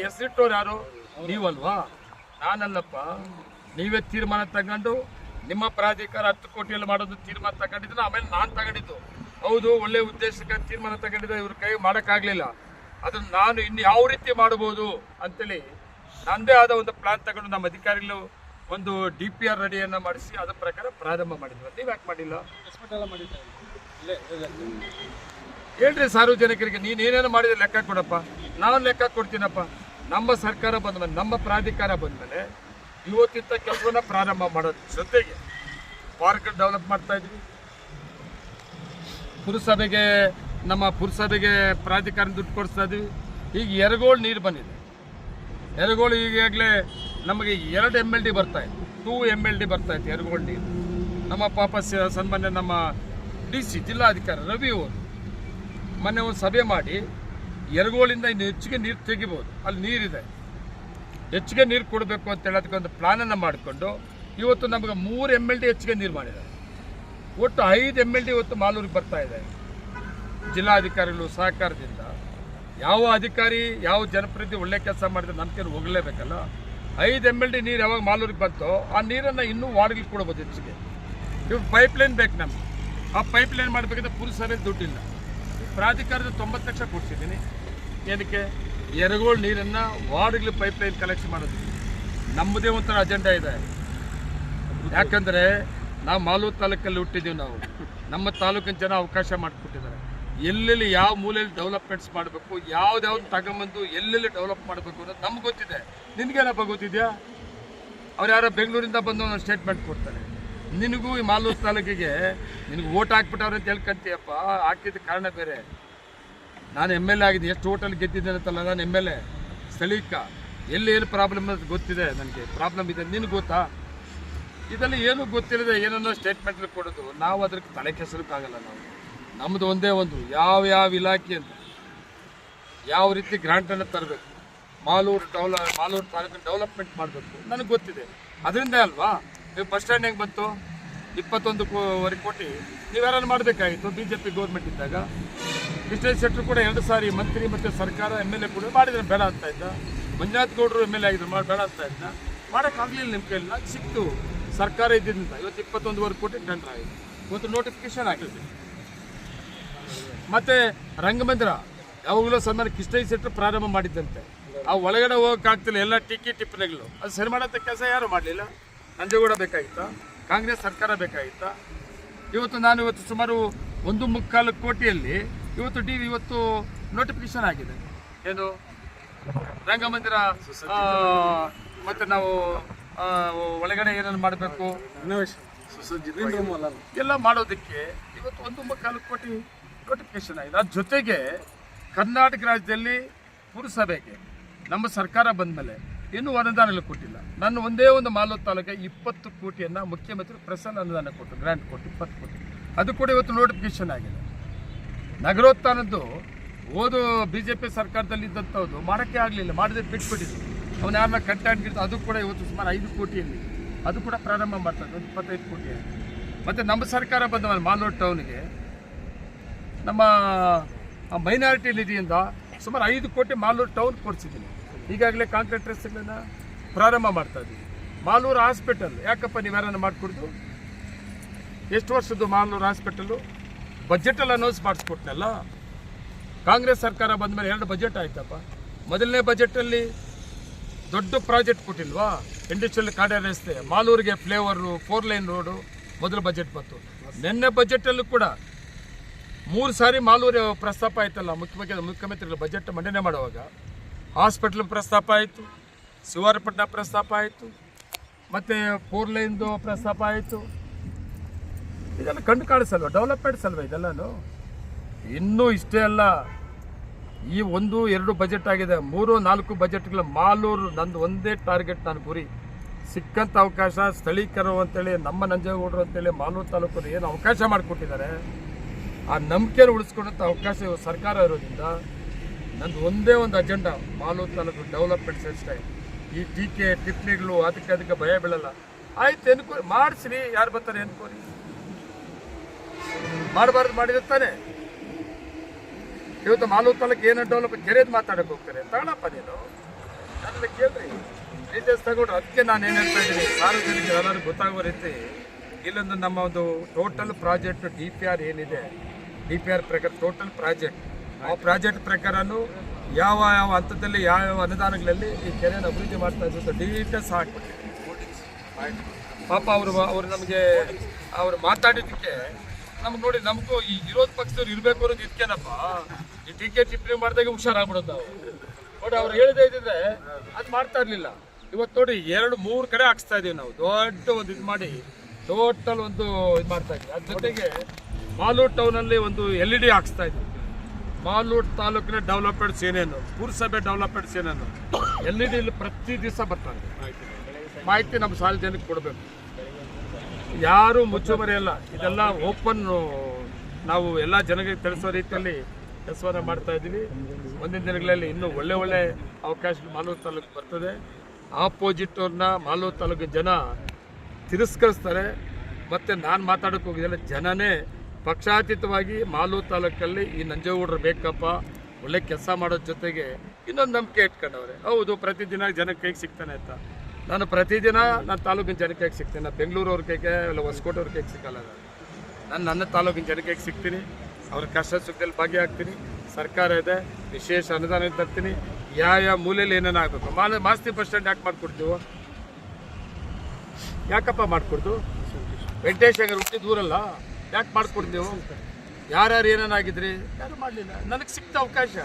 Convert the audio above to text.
ಹೆಸರಿಟ್ಟವ್ರು ಯಾರು? ನೀವಲ್ವಾ? ನಾನಲ್ಲಪ್ಪ. ನೀವೇ ತೀರ್ಮಾನ ತಗೊಂಡು ನಿಮ್ಮ ಪ್ರಾಧಿಕಾರ 10 ಕೋಟಿಯಲ್ಲಿ ಮಾಡೋದು ತೀರ್ಮಾನ ತಗೊಂಡಿದ್ರೆ ಆಮೇಲೆ ನಾನು ತಗೊಂಡಿದ್ದು. ಹೌದು, ಒಳ್ಳೆ ಉದ್ದೇಶಕ್ಕೆ ತೀರ್ಮಾನ ತಗೊಂಡಿದ್ದೆ, ಇವ್ರ ಕೈ ಮಾಡೋಕ್ಕಾಗಲಿಲ್ಲ. ಅದನ್ನು ನಾನು ಇನ್ನು ಯಾವ ರೀತಿ ಮಾಡ್ಬೋದು ಅಂತೇಳಿ ನನ್ನದೇ ಆದ ಒಂದು ಪ್ಲಾನ್ ತಗೊಂಡು ನಮ್ಮ ಅಧಿಕಾರಿಗಳು ಒಂದು DPR ರೆಡಿಯನ್ನು ಮಾಡಿಸಿ ಅದ್ರ ಪ್ರಕಾರ ಪ್ರಾರಂಭ ಮಾಡಿದ್ವಿ. ನೀವು ಯಾಕೆ ಮಾಡಿಲ್ಲ? ಹೇಳ್ರಿ ಸಾರ್ವಜನಿಕರಿಗೆ, ನೀನೇನೇನು ಮಾಡಿದ್ರೆ ಲೆಕ್ಕ ಕೊಡಪ್ಪ. ನಾನು ಲೆಕ್ಕ ಕೊಡ್ತೀನಪ್ಪ. ನಮ್ಮ ಸರ್ಕಾರ ಬಂದಮೇಲೆ, ನಮ್ಮ ಪ್ರಾಧಿಕಾರ ಬಂದಮೇಲೆ ಇವತ್ತಿಂತ ಕೆಲಸವನ್ನ ಪ್ರಾರಂಭ ಮಾಡೋದು ಜೊತೆಗೆ ಪಾರ್ಕ್ ಡೆವಲಪ್ ಮಾಡ್ತಾ ಇದ್ವಿ. ಪುರಸಭೆಗೆ, ನಮ್ಮ ಪುರಸಭೆಗೆ ಪ್ರಾಧಿಕಾರ ದುಡ್ಡು ಕೊಡಿಸ್ತಾ ಇದ್ವಿ. ಈಗ ಎರಗೋಳು ನೀರು ಬಂದಿದೆ. ಎರಗೋಳು ಈಗಾಗಲೇ ನಮಗೆ 2 MLD ಬರ್ತಾ ಇದೆ, 2 MLD ಬರ್ತಾ ಇತ್ತು ಎರಗೋಳು ನೀರು. ನಮ್ಮ ಪಾಪ ಸನ್ಮಾನ್ಯ ನಮ್ಮ DC ಜಿಲ್ಲಾಧಿಕಾರಿ ರವಿ ಅವರು ಮೊನ್ನೆ ಒಂದು ಸಭೆ ಮಾಡಿ ಎರಗೋಳಿಂದ ಇನ್ನು ಹೆಚ್ಚಿಗೆ ನೀರು ತೆಗಿಬೋದು, ಅಲ್ಲಿ ನೀರಿದೆ, ಹೆಚ್ಚಿಗೆ ನೀರು ಕೊಡಬೇಕು ಅಂತೇಳಿ ಅದಕ್ಕೊಂದು ಪ್ಲಾನನ್ನು ಮಾಡಿಕೊಂಡು ಇವತ್ತು ನಮಗೆ 3 MLD ಹೆಚ್ಚಿಗೆ ನೀರು ಮಾಡಿದ್ದಾರೆ. ಒಟ್ಟು 5 MLD ಇವತ್ತು ಮಾಲೂರಿಗೆ ಬರ್ತಾ ಇದೆ. ಜಿಲ್ಲಾಧಿಕಾರಿಗಳು ಸಹಕಾರದಿಂದ ಯಾವ ಅಧಿಕಾರಿ, ಯಾವ ಜನಪ್ರತಿನಿಧಿ ಒಳ್ಳೆ ಕೆಲಸ ಮಾಡಿದ್ರೆ ನಂಬಿಕೆ ಹೋಗಲೇಬೇಕಲ್ಲ. 5 MLD ನೀರು ಯಾವಾಗ ಮಾಲೂರಿಗೆ ಬಂತೋ ಆ ನೀರನ್ನು ಇನ್ನೂ ವಾರ್ಡ್ಗಳಿಗೆ ಕೊಡ್ಬೋದು ಹೆಚ್ಚಿಗೆ. ಇವಾಗ ಪೈಪ್ಲೈನ್ ಬೇಕು ನಮ್ಗೆ. ಆ ಪೈಪ್ಲೈನ್ ಮಾಡಬೇಕಂದ್ರೆ ಪುರಸಭೆ ದುಡ್ಡಿಲ್ಲ. ಪ್ರಾಧಿಕಾರದ 90 ಲಕ್ಷ ಕೊಡ್ಸಿದ್ದೀನಿ. ಏನಕ್ಕೆ? ಎರಗೋಳು ನೀರನ್ನು ವಾರ್ಡ್ಗಳಿಗೆ ಪೈಪ್ಲೈನ್ ಕಲೆಕ್ಷನ್ ಮಾಡೋದು ನಮ್ಮದೇ ಒಂಥರ ಅಜೆಂಡಾ ಇದೆ. ಯಾಕಂದರೆ ನಾವು ಮಾಲೂರು ತಾಲೂಕಲ್ಲಿ ಹುಟ್ಟಿದ್ದೀವಿ. ನಾವು ನಮ್ಮ ತಾಲೂಕಿನ ಜನ ಅವಕಾಶ ಮಾಡಿಕೊಟ್ಟಿದ್ದಾರೆ. ಎಲ್ಲೆಲ್ಲಿ ಯಾವ ಮೂಲೆಯಲ್ಲಿ ಡೆವಲಪ್ಮೆಂಟ್ಸ್ ಮಾಡಬೇಕು, ಯಾವ್ದಾವ್ದು ತಗೊಂಬಂದು ಎಲ್ಲೆಲ್ಲಿ ಡೆವಲಪ್ ಮಾಡಬೇಕು ಅನ್ನೋದು ನಮ್ಗೆ ಗೊತ್ತಿದೆ. ನಿನಗೇನಪ್ಪ ಗೊತ್ತಿದೆಯಾ? ಅವ್ರು ಯಾರೋ ಬೆಂಗಳೂರಿಂದ ಬಂದು ಒಂದು ಸ್ಟೇಟ್ಮೆಂಟ್ ಕೊಡ್ತಾರೆ. ನಿನಗೂ ಈ ಮಾಲೂರು ತಾಲೂಕಿಗೆ ನಿನಗೆ ಓಟ್ ಹಾಕ್ಬಿಟ್ಟವ್ರು ಅಂತ ಹೇಳ್ಕೊಂತೀಯಪ್ಪ. ಹಾಕಿದ ಕಾರಣ ಬೇರೆ. ನಾನು MLA ಆಗಿದ್ದೀನಿ. ಎಷ್ಟು ಓಟಲ್ಲಿ ಗೆದ್ದಿದ್ದೇನೆ ಅಂತಲ್ಲ, ನಾನು MLA ಸ್ಥಳೀಕ. ಎಲ್ಲಿ ಏನು ಪ್ರಾಬ್ಲಮ್ ಅಂತ ಗೊತ್ತಿದೆ ನನಗೆ. ಪ್ರಾಬ್ಲಮ್ ಇದೆ, ನಿನಗೆ ಗೊತ್ತಾ? ಇದೆಲ್ಲ ಏನೂ ಗೊತ್ತಿಲ್ಲದೆ ಏನನ್ನೋ ಸ್ಟೇಟ್ಮೆಂಟ್ಗಳು ಕೊಡೋದು, ನಾವು ಅದಕ್ಕೆ ತಲೆ ಕೆಸರಕ್ಕಾಗಲ್ಲ. ನಮ್ಮದು ಒಂದೇ ಒಂದು, ಯಾವ ಇಲಾಖೆ ಅಂತ ಯಾವ ರೀತಿ ಗ್ರಾಂಟನ್ನು ತರಬೇಕು, ಮಾಲೂರು ತಾಲೂಕಿನ ಡೆವಲಪ್ಮೆಂಟ್ ಮಾಡಬೇಕು ನನಗೆ ಗೊತ್ತಿದೆ. ಅದರಿಂದ ಅಲ್ವಾ ನೀವು ಬಸ್ ಸ್ಟ್ಯಾಂಡ್ ಹೆಂಗೆ ಬಂತು? 21 ಕೋಟಿ ನೀವ್ಯಾರು ಮಾಡಬೇಕಾಗಿತ್ತು BJP ಗೌರ್ಮೆಂಟ್ ಇದ್ದಾಗ. ಕೃಷ್ಣೇಶ್ ಶೆಟ್ಟರು ಕೂಡ 2 ಸಾರಿ ಮಂತ್ರಿ ಮತ್ತು ಸರ್ಕಾರ MLA ಕೂಡ ಮಾಡಿದ್ರೆ ಬೇಡ ಅಂತ ಇದ್ದ. ಮಂಜುನಾಥ್ ಗೌಡರು MLA ಆಗಿದ್ರು, ಬೇಡ ಅಂತ ಇದ್ದ. ಮಾಡೋಕ್ಕಾಗಲಿಲ್ಲ ನಿಮ್ಮ ಕೈಯಲ್ಲಿ. ನಾನು ಸಿಕ್ತು ಸರ್ಕಾರ ಇದ್ದಿದ್ದರಿಂದ ಇವತ್ತು 21 ಕೋಟಿ ಟೆಂಡರ್ ಆಗಿದೆ. ಇವತ್ತು ನೋಟಿಫಿಕೇಶನ್ ಆಗಿದೆ. ಮತ್ತು ರಂಗಮಂದಿರ ಯಾವಾಗಲೂ ಸನ್ಮಾನ ಕೃಷ್ಣೇಶ್ ಶೆಟ್ಟರು ಪ್ರಾರಂಭ ಮಾಡಿದ್ದಂತೆ. ಆ ಒಳಗಡೆ ಹೋಗೋಕ್ಕಾಗ್ತಿಲ್ಲ, ಎಲ್ಲ ಟಿಪ್ಪಣಿಗಳು. ಅದು ಸರಿ ಮಾಡೋಂಥ ಕೆಲಸ ಯಾರು ಮಾಡಲಿಲ್ಲ. ನಂಜೇಗೌಡ ಬೇಕಾಗಿತ್ತಾ? ಕಾಂಗ್ರೆಸ್ ಸರ್ಕಾರ ಬೇಕಾಗಿತ್ತಾ? ಇವತ್ತು ಸುಮಾರು 1.25 ಕೋಟಿಯಲ್ಲಿ ಇವತ್ತು ನೋಟಿಫಿಕೇಶನ್ ಆಗಿದೆ. ಏನು ರಂಗಮಂದಿರ ಮತ್ತು ನಾವು ಒಳಗಡೆ ಏನೇನು ಮಾಡಬೇಕು ಎಲ್ಲ ಮಾಡೋದಕ್ಕೆ ಇವತ್ತು 1.25 ಕೋಟಿ ನೋಟಿಫಿಕೇಶನ್ ಆಗಿದೆ. ಅದ್ರ ಜೊತೆಗೆ ಕರ್ನಾಟಕ ರಾಜ್ಯದಲ್ಲಿ ಪುರಸಭೆಗೆ ನಮ್ಮ ಸರ್ಕಾರ ಬಂದ ಮೇಲೆ ಇನ್ನೂ ಅನುದಾನಗಳು ಕೊಟ್ಟಿಲ್ಲ. ನಾನು ಒಂದೇ ಒಂದು ಮಾಲೂರು ತಾಲೂಕಿಗೆ 20 ಕೋಟಿಯನ್ನು ಮುಖ್ಯಮಂತ್ರಿ ಪ್ರಸನ್ನ ಅನುದಾನ ಕೊಟ್ಟು, ಗ್ರಾಂಟ್ ಕೊಟ್ಟು 20 ಕೋಟಿ. ಅದು ಕೂಡ ಇವತ್ತು ನೋಟಿಫಿಕೇಶನ್ ಆಗಿದೆ. ನಗರೋತ್ಥಾನದ್ದು ಓದು BJP ಸರ್ಕಾರದಲ್ಲಿ ಇದ್ದಂಥದ್ದು ಮಾಡೋಕ್ಕೆ ಆಗಲಿಲ್ಲ, ಮಾಡಿದ್ರೆ ಬಿಟ್ಬಿಟ್ಟಿದ್ರು. ಅವನು ಯಾರನ್ನ ಕಂಟಾಡ್ಗಿರ್ತು. ಅದು ಕೂಡ ಇವತ್ತು ಸುಮಾರು 5 ಕೋಟಿಯಲ್ಲಿ ಅದು ಕೂಡ ಪ್ರಾರಂಭ ಮಾಡ್ತಾರೆ, ಒಂದು 25 ಕೋಟಿಯಲ್ಲಿ. ಮತ್ತು ನಮ್ಮ ಸರ್ಕಾರ ಬಂದ ಮೇಲೆ ಮಾಲೂರು ಟೌನ್ಗೆ ನಮ್ಮ ಮೈನಾರಿಟಿ ನಿಧಿಯಿಂದ ಸುಮಾರು 5 ಕೋಟಿ ಮಾಲೂರು ಟೌನ್ ಕೊಡಿಸಿದ್ದೀನಿ. ಈಗಾಗಲೇ ಕಾಂಟ್ರಾಕ್ಟರ್ಸ್ಗಳನ್ನ ಪ್ರಾರಂಭ ಮಾಡ್ತಾ ಇದ್ದೀವಿ. ಮಾಲೂರು ಹಾಸ್ಪಿಟಲ್ ಯಾಕಪ್ಪ ನೀವ್ಯಾರನ್ನ ಮಾಡಿಕೊಡ್ದು? ಎಷ್ಟು ವರ್ಷದ್ದು ಮಾಲೂರು ಹಾಸ್ಪಿಟಲು? ಬಜೆಟಲ್ಲಿ ಅನೌನ್ಸ್ ಮಾಡಿಸ್ಕೊಟ್ನಲ್ಲ. ಕಾಂಗ್ರೆಸ್ ಸರ್ಕಾರ ಬಂದ ಮೇಲೆ 2 ಬಜೆಟ್ ಆಯ್ತಪ್ಪ. ಮೊದಲನೇ ಬಜೆಟಲ್ಲಿ ದೊಡ್ಡ ಪ್ರಾಜೆಕ್ಟ್ ಕೊಟ್ಟಿಲ್ವಾ? ಇಂಡಸ್ಟ್ರಿಯಲ್ ಕಾರಿಡಾರ್ ರಸ್ತೆ, ಮಾಲೂರಿಗೆ ಫ್ಲೇವರು, 4 ಲೈನ್ ರೋಡು ಮೊದಲು ಬಜೆಟ್ ಬಂತು. ನಿನ್ನೆ ಬಜೆಟಲ್ಲೂ ಕೂಡ 3 ಸಾರಿ ಮಾಲೂರು ಪ್ರಸ್ತಾಪ ಆಯ್ತಲ್ಲ. ಮುಖ್ಯಮಂತ್ರಿಗಳು ಬಜೆಟ್ ಮಂಡನೆ ಮಾಡುವಾಗ ಹಾಸ್ಪಿಟ್ಲ್ ಪ್ರಸ್ತಾಪ ಆಯಿತು, ಶಿವಾರಪಟ್ಟಣ ಪ್ರಸ್ತಾಪ ಆಯಿತು, ಮತ್ತು 4 ಲೈನ್ದು ಪ್ರಸ್ತಾಪ ಆಯಿತು. ಇದೆಲ್ಲ ಕಂಡು ಕಾಣಿಸಲ್ವ? ಡೆವಲಪ್ಮೆಂಟ್ಸ್ ಅಲ್ವ ಇದೆಲ್ಲನೂ? ಇನ್ನೂ ಇಷ್ಟೇ ಅಲ್ಲ, ಈ 1-2 ಬಜೆಟ್ ಆಗಿದೆ, 3-4 ಬಜೆಟ್ಗಳ ಮಾಲೂರು ನಂದು ಒಂದೇ ಟಾರ್ಗೆಟ್. ನಾನು ಗುರಿ ಸಿಕ್ಕಂಥ ಅವಕಾಶ ಸ್ಥಳೀಕರು ಅಂತೇಳಿ ನಮ್ಮ ನಂಜೇಗೌಡರು ಅಂತೇಳಿ ಮಾಲೂರು ತಾಲೂಕಲ್ಲಿ ಏನು ಅವಕಾಶ ಮಾಡಿಕೊಟ್ಟಿದ್ದಾರೆ, ಆ ನಂಬಿಕೆಯನ್ನು ಉಳಿಸ್ಕೊಂಡಂಥ ಅವಕಾಶ ಸರ್ಕಾರ ಇರೋದ್ರಿಂದ ನಂದು ಒಂದೇ ಒಂದು ಅಜೆಂಡಾ, ಮಾಲೂರು ತಾಲೂಕು ಡೆವಲಪ್ಮೆಂಟ್ಸ್ ಅಷ್ಟೇ. ಈ ಟಿಪ್ಪಣಿಗಳು ಅದಕ್ಕೆ ಭಯ ಬೀಳಲ್ಲ. ಆಯ್ತು, ಎನ್ಕ್ವೈರಿ ಮಾಡಿಸ್ರಿ, ಯಾರು ಬರ್ತಾರೆ ಎನ್ಕ್ವೈರಿ ಮಾಡಬಾರ್ದು ಮಾಡಿರುತ್ತಾನೆ. ಇವತ್ತು ಮಾಲೂರು ತಾಲೂಕು ಏನು ಡೆವಲಪ್ ಕೆರೆದು ಮಾತಾಡೋಕೆ ಹೋಗ್ತಾರೆ, ತಗೊಳಪ್ಪ ನೀನು. ನನ್ನ ಕೇಳ್ರಿ ಡೀಟೇಲ್ಸ್ ತಗೊಂಡ್ರು. ಅದಕ್ಕೆ ನಾನು ಏನು ಹೇಳ್ತಾ ಇದ್ದೀನಿ, ಸಾರ್ವಜನಿಕರು ಎಲ್ಲರೂ ಗೊತ್ತಾಗುವ ರೀತಿ ಇಲ್ಲೊಂದು ನಮ್ಮ ಒಂದು ಟೋಟಲ್ ಪ್ರಾಜೆಕ್ಟ್ DPR ಏನಿದೆ, DPR ಪ್ರಕಾರ ಟೋಟಲ್ ಪ್ರಾಜೆಕ್ಟ್, ಆ ಪ್ರಾಜೆಕ್ಟ್ ಪ್ರಕಾರನೂ ಯಾವ ಯಾವ ಹಂತದಲ್ಲಿ ಯಾವ ಅನುದಾನಗಳಲ್ಲಿ ಈ ಕೆರೆಯನ್ನು ಅಭಿವೃದ್ಧಿ ಮಾಡ್ತಾ ಇದ್ದು ಡೀಟೇಲ್ಸ್ ಹಾಕ್ಬಿಟ್ಟಿದೆ. ಪಾಪ ಅವರು ನಮಗೆ ಅವ್ರು ಮಾತಾಡಿದ್ದಕ್ಕೆ ನಮ್ಗೆ ನೋಡಿ, ನಮಗೂ ಈ ವಿರೋಧ ಪಕ್ಷದವ್ರು ಇರಬೇಕು ಅನ್ನೋದು ಇದಕ್ಕೇನಪ್ಪ, ಈ ಟೀಕೆ ಟಿಪ್ಪಣಿ ಮಾಡಿದಾಗ ಹುಷಾರಾಗ್ಬಿಡೋದು ನಾವು ನೋಡಿ. ಅವ್ರು ಹೇಳಿದೆ ಇದ್ದಿದ್ರೆ ಅದು ಮಾಡ್ತಾ ಇರಲಿಲ್ಲ. ಇವತ್ತು ನೋಡಿ 2-3 ಕಡೆ ಹಾಕ್ಸ್ತಾ ಇದೀವಿ ನಾವು, ದೊಡ್ಡ ಒಂದು ಇದು ಮಾಡಿ ಟೋಟಲ್ ಒಂದು ಇದು ಮಾಡ್ತಾ ಇದ್ವಿ. ಅದ್ರ ಜೊತೆಗೆ ಮಾಲೂರು ಟೌನಲ್ಲಿ ಒಂದು LED ಹಾಕ್ಸ್ತಾ ಇದ್ವಿ. ಮಾಲೂರು ತಾಲೂಕಿನ ಡೆವಲಪ್ಮೆಂಟ್ ಸೇನೆಯನ್ನು, ಪುರಸಭೆ ಡೆವಲಪ್ಮೆಂಟ್ ಸೇನೆಯನ್ನು LED ಇಲ್ಲಿ ಪ್ರತಿ ದಿವಸ ಬರ್ತಾರೆ. ಮಾಹಿತಿ ನಮ್ಮ ಸಾಲ ಜನಕ್ಕೆ ಕೊಡಬೇಕು, ಯಾರು ಮುಚ್ಚುಮರೆಯಲ್ಲ. ಇದೆಲ್ಲ ಓಪನ್ ನಾವು ಎಲ್ಲ ಜನಗಳಿಗೆ ತಿಳಿಸೋ ರೀತಿಯಲ್ಲಿ ಕೆಲಸವನ್ನು ಮಾಡ್ತಾ ಇದ್ದೀವಿ. ಮುಂದಿನ ದಿನಗಳಲ್ಲಿ ಇನ್ನೂ ಒಳ್ಳೆ ಅವಕಾಶ ಮಾಲೂರು ತಾಲೂಕು ಬರ್ತದೆ. ಆಪೋಸಿಟ್ ಅವ್ರನ್ನ ಮಾಲೂರು ತಾಲೂಕಿನ ಜನ ತಿರಸ್ಕರಿಸ್ತಾರೆ. ಮತ್ತು ನಾನು ಮಾತಾಡೋಕ್ಕೆ ಹೋಗಿದ್ದೆಲ್ಲ ಜನನೇ ಪಕ್ಷಾತೀತವಾಗಿ ಮಾಲೂರು ತಾಲೂಕಲ್ಲಿ ಈ ನಂಜೇಗೌಡರು ಬೇಕಪ್ಪ, ಒಳ್ಳೆ ಕೆಲಸ ಮಾಡೋದ್ರ ಜೊತೆಗೆ ಇನ್ನೊಂದು ನಂಬಿಕೆ ಇಟ್ಕೊಂಡವ್ರೆ. ಹೌದು, ಪ್ರತಿದಿನ ಜನಕ್ಕೆ ಕೈಗೆ ಸಿಗ್ತಾನೆ ಅಂತ. ನಾನು ಪ್ರತಿದಿನ ನನ್ನ ತಾಲೂಕಿನ ಜನಕ್ಕೆ ಕೈಗೆ ಸಿಗ್ತೀನಿ. ನಾನು ಬೆಂಗಳೂರವ್ರ ಕೈಗೆ ಇಲ್ಲ ಹೊಸಕೋಟೆಯವ್ರ ಕೈಗೆ ಸಿಕ್ಕಲ್ಲ. ನಾನು ನನ್ನ ತಾಲೂಕಿನ ಜನಕ್ಕೆ ಸಿಗ್ತೀನಿ, ಅವ್ರ ಕಷ್ಟ ಸುಖದಲ್ಲಿ ಭಾಗಿಯಾಗ್ತೀನಿ. ಸರ್ಕಾರ ಇದೆ, ವಿಶೇಷ ಅನುದಾನ ತರ್ತೀನಿ. ಯಾವ ಮೂಲೆಯಲ್ಲಿ ಏನೇನು ಆಗಬೇಕು. ಮಾಸ್ತಿ ಬಸ್ ಸ್ಟ್ಯಾಂಡ್ ಯಾಕೆ ಮಾಡಿಕೊಡ್ತೀವೋ, ಯಾಕಪ್ಪ ಮಾಡಿಕೊಡ್ತು? ವೆಂಕಟೇಶ್ ಹೆಂಗಾರು ಹುಟ್ಟಿ ದೂರಲ್ಲ, ಯಾಕೆ ಮಾಡಿಕೊಡ್ತೀವೋ? ಯಾರ್ಯಾರು ಏನೇನಾಗಿದ್ರಿ, ಯಾರು ಮಾಡಲಿಲ್ಲ. ನನಗೆ ಸಿಕ್ತ ಅವಕಾಶ